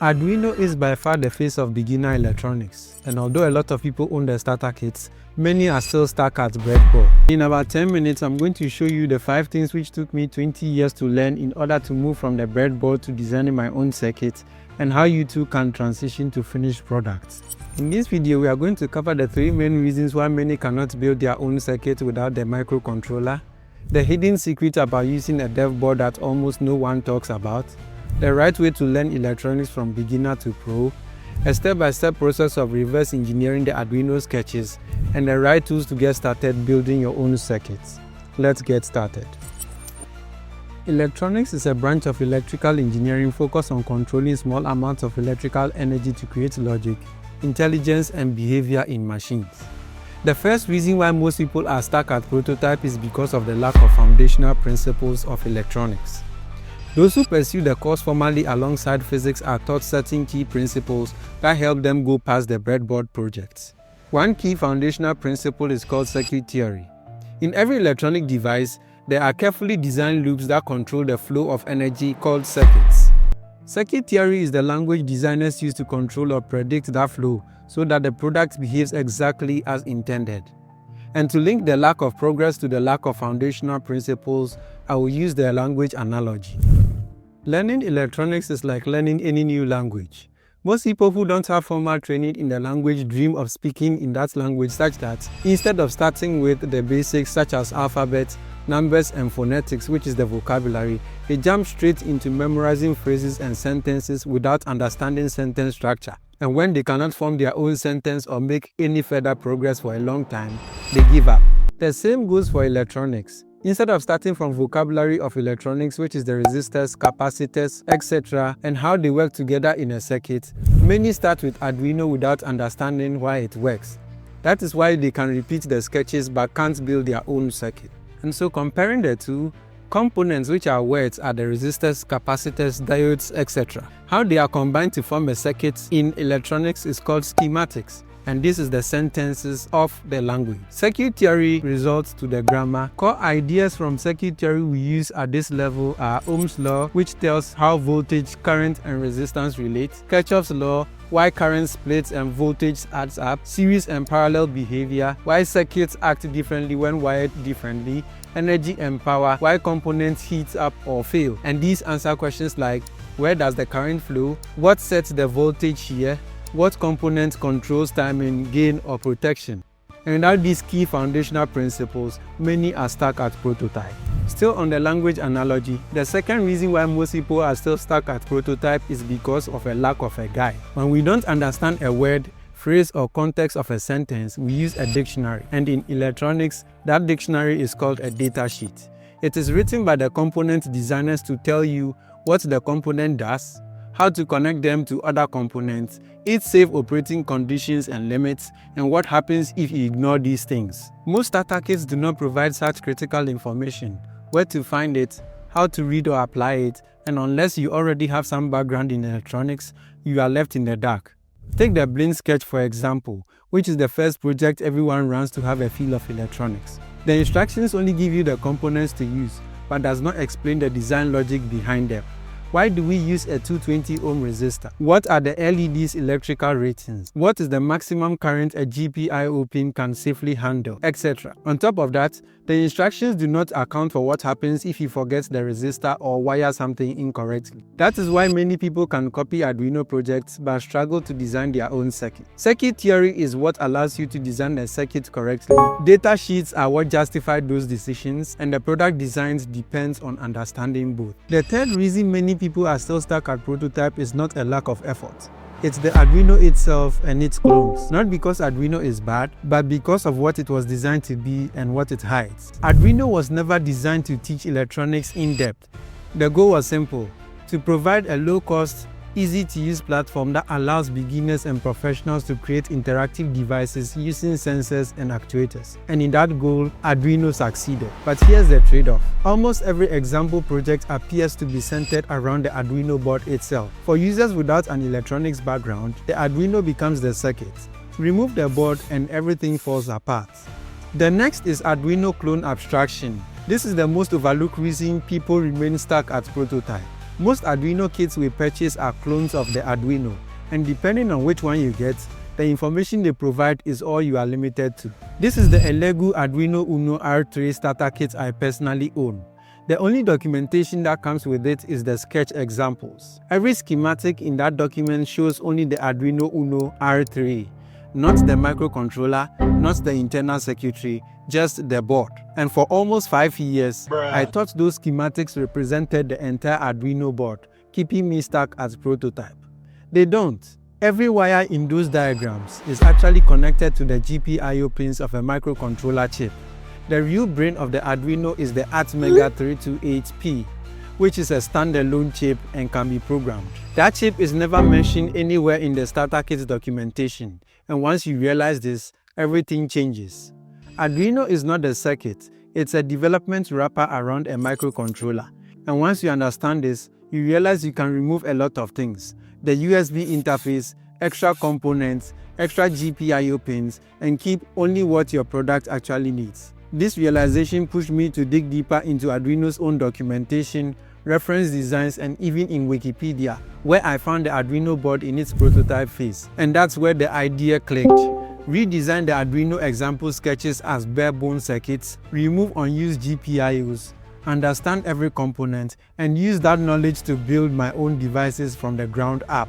Arduino is by far the face of beginner electronics, and although a lot of people own the starter kits, many are still stuck at breadboard. In about 10 minutes, I'm going to show you the 5 things which took me 20 years to learn in order to move from the breadboard to designing my own circuit, and how you too can transition to finished products. In this video, we are going to cover the 3 main reasons why many cannot build their own circuit without the microcontroller, the hidden secret about using a dev board that almost no one talks about, the right way to learn electronics from beginner to pro, a step-by-step process of reverse engineering the Arduino sketches, and the right tools to get started building your own circuits. Let's get started. Electronics is a branch of electrical engineering focused on controlling small amounts of electrical energy to create logic, intelligence, and behavior in machines. The first reason why most people are stuck at prototype is because of the lack of foundational principles of electronics. Those who pursue the course formally alongside physics are taught certain key principles that help them go past the breadboard projects. One key foundational principle is called circuit theory. In every electronic device, there are carefully designed loops that control the flow of energy called circuits. Circuit theory is the language designers use to control or predict that flow so that the product behaves exactly as intended. And to link the lack of progress to the lack of foundational principles, I will use the language analogy. Learning electronics is like learning any new language. Most people who don't have formal training in the language dream of speaking in that language such that instead of starting with the basics such as alphabet, numbers, and phonetics, which is the vocabulary, they jump straight into memorizing phrases and sentences without understanding sentence structure. And when they cannot form their own sentence or make any further progress for a long time, they give up. The same goes for electronics. Instead of starting from vocabulary of electronics, which is the resistors, capacitors, etc., and how they work together in a circuit, many start with Arduino without understanding why it works. That is why they can repeat the sketches but can't build their own circuit. And so comparing the two, components, which are words, are the resistors, capacitors, diodes, etc. How they are combined to form a circuit in electronics is called schematics. And this is the sentences of the language. Circuit theory results to the grammar. Core ideas from circuit theory we use at this level are Ohm's law, which tells how voltage, current, and resistance relate. Kirchhoff's law, why current splits and voltage adds up. Series and parallel behavior, why circuits act differently when wired differently. Energy and power, why components heat up or fail. And these answer questions like, where does the current flow? What sets the voltage here? What component controls timing, gain, or protection? And without these key foundational principles, many are stuck at prototype. Still on the language analogy, the second reason why most people are still stuck at prototype is because of a lack of a guide. When we don't understand a word, phrase, or context of a sentence, we use a dictionary. And in electronics, that dictionary is called a datasheet. It is written by the component designers to tell you what the component does, how to connect them to other components, its safe operating conditions and limits, and what happens if you ignore these things. Most starter kits do not provide such critical information, where to find it, how to read or apply it, and unless you already have some background in electronics, you are left in the dark. Take the Blind sketch for example, which is the first project everyone runs to have a feel of electronics. The instructions only give you the components to use, but does not explain the design logic behind them. Why do we use a 220 ohm resistor? What are the LED's electrical ratings? What is the maximum current a GPIO pin can safely handle, etc. On top of that, the instructions do not account for what happens if you forget the resistor or wire something incorrectly. That is why many people can copy Arduino projects but struggle to design their own circuit. Circuit theory is what allows you to design a circuit correctly. Data sheets are what justify those decisions, and the product designs depends on understanding both. The third reason many people are still stuck at prototype is not a lack of effort. It's the Arduino itself and its clones. Not because Arduino is bad, but because of what it was designed to be and what it hides. Arduino was never designed to teach electronics in depth. The goal was simple: to provide a low-cost, easy-to-use platform that allows beginners and professionals to create interactive devices using sensors and actuators. And in that goal, Arduino succeeded. But here's the trade-off. Almost every example project appears to be centered around the Arduino board itself. For users without an electronics background, the Arduino becomes the circuit. Remove the board and everything falls apart. The next is Arduino clone abstraction. This is the most overlooked reason people remain stuck at prototype. Most Arduino kits we purchase are clones of the Arduino, and depending on which one you get, the information they provide is all you are limited to. This is the Elegu Arduino Uno R3 starter kit I personally own. The only documentation that comes with it is the sketch examples. Every schematic in that document shows only the Arduino Uno R3, not the microcontroller, not the internal circuitry, just the board. And for almost 5 years, I thought those schematics represented the entire Arduino board, keeping me stuck as prototype. They don't. Every wire in those diagrams is actually connected to the GPIO pins of a microcontroller chip. The real brain of the Arduino is the Atmega 328P, which is a standalone chip and can be programmed. That chip is never mentioned anywhere in the starter kit documentation, and once you realize this, everything changes. Arduino is not a circuit, it's a development wrapper around a microcontroller. And once you understand this, you realize you can remove a lot of things. The USB interface, extra components, extra GPIO pins, and keep only what your product actually needs. This realization pushed me to dig deeper into Arduino's own documentation, reference designs, and even in Wikipedia, where I found the Arduino board in its prototype phase. And that's where the idea clicked. Redesign the Arduino example sketches as bare-bones circuits, remove unused GPIOs, understand every component, and use that knowledge to build my own devices from the ground up.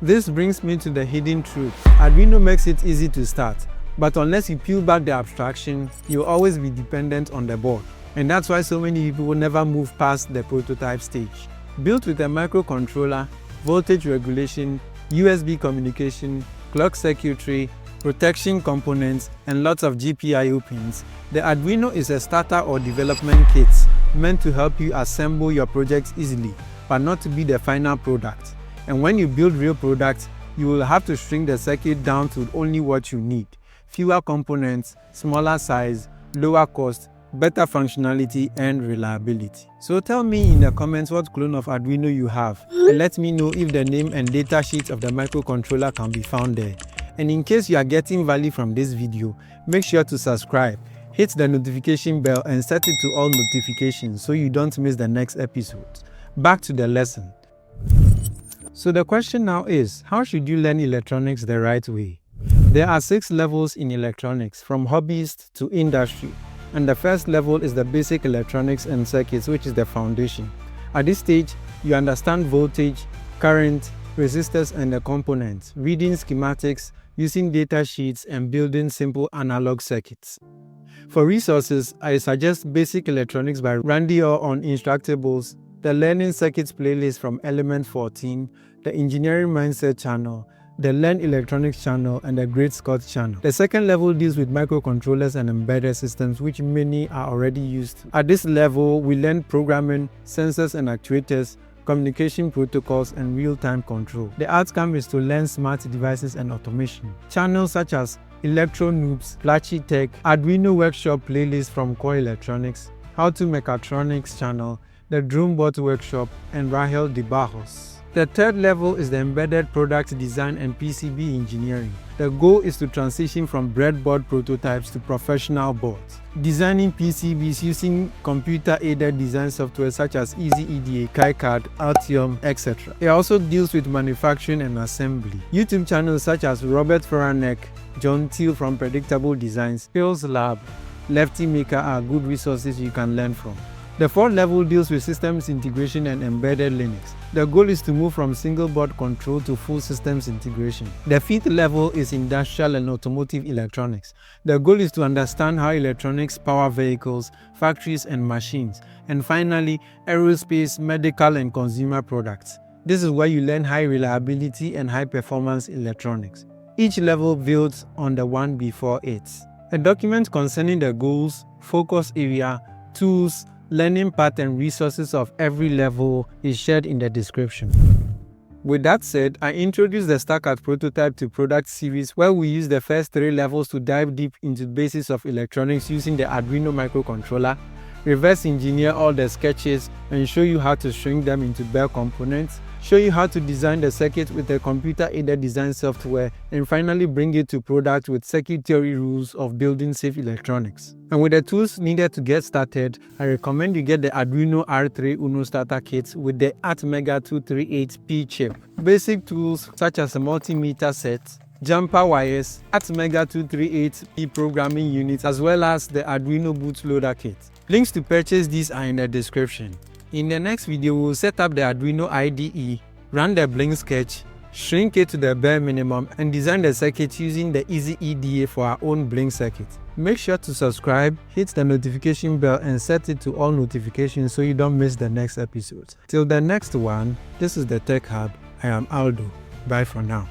This brings me to the hidden truth. Arduino makes it easy to start, but unless you peel back the abstraction, you'll always be dependent on the board. And that's why so many people will never move past the prototype stage. Built with a microcontroller, voltage regulation, USB communication, clock circuitry, protection components, and lots of GPIO pins, the Arduino is a starter or development kit meant to help you assemble your projects easily, but not to be the final product. And when you build real products, you will have to shrink the circuit down to only what you need. Fewer components, smaller size, lower cost, better functionality, and reliability. So tell me in the comments what clone of Arduino you have, and let me know if the name and datasheets of the microcontroller can be found there. And in case you are getting value from this video, make sure to subscribe, hit the notification bell, and set it to all notifications so you don't miss the next episode. Back to the lesson. So the question now is, how should you learn electronics the right way? There are 6 levels in electronics, from hobbyist to industry. And the first level is the basic electronics and circuits, which is the foundation. At this stage, you understand voltage, current, resistors and the components, reading schematics, using data sheets, and building simple analog circuits. For resources, I suggest Basic Electronics by Randy Orr on Instructables, the Learning Circuits playlist from Element 14, the Engineering Mindset channel, the Learn Electronics channel, and the Great Scott channel. The second level deals with microcontrollers and embedded systems, which many are already used to. At this level, we learn programming, sensors and actuators, communication protocols, and real-time control. The outcome is to learn smart devices and automation. Channels such as Electro Noobs, Flashy Tech, Arduino Workshop playlist from Core Electronics, How to Mechatronics channel, the Drumebot Workshop, and Rahel de Barros. The third level is the embedded product design and PCB engineering. The goal is to transition from breadboard prototypes to professional boards. Designing PCBs using computer-aided design software such as EasyEDA, KiCad, Altium, etc. It also deals with manufacturing and assembly. YouTube channels such as Robert Feranek, John Thiel from Predictable Designs, Skills Lab, Lefty Maker are good resources you can learn from. The fourth level deals with systems integration and embedded Linux. The goal is to move from single board control to full systems integration. The fifth level is industrial and automotive electronics. The goal is to understand how electronics power vehicles, factories and machines. And finally, aerospace, medical and consumer products. This is where you learn high reliability and high performance electronics. Each level builds on the one before it. A document concerning the goals, focus area, tools, learning path and resources of every level is shared in the description. With that said, I introduced the Stack at Prototype to Product series where we use the first 3 levels to dive deep into the basics of electronics using the Arduino microcontroller, reverse engineer all the sketches and show you how to shrink them into bare components, show you how to design the circuit with a computer-aided design software, and finally bring it to product with circuit theory rules of building safe electronics. And with the tools needed to get started, I recommend you get the Arduino R3 Uno starter kit with the Atmega 238P chip. Basic tools such as a multimeter set, jumper wires, Atmega 238P programming unit, as well as the Arduino bootloader kit. Links to purchase these are in the description. In the next video, we'll set up the Arduino IDE, run the Blink sketch, shrink it to the bare minimum, and design the circuit using the Easy EDA for our own Blink circuit. Make sure to subscribe, hit the notification bell, and set it to all notifications so you don't miss the next episode. Till the next one, this is the Tech Hub. I am Aldo. Bye for now.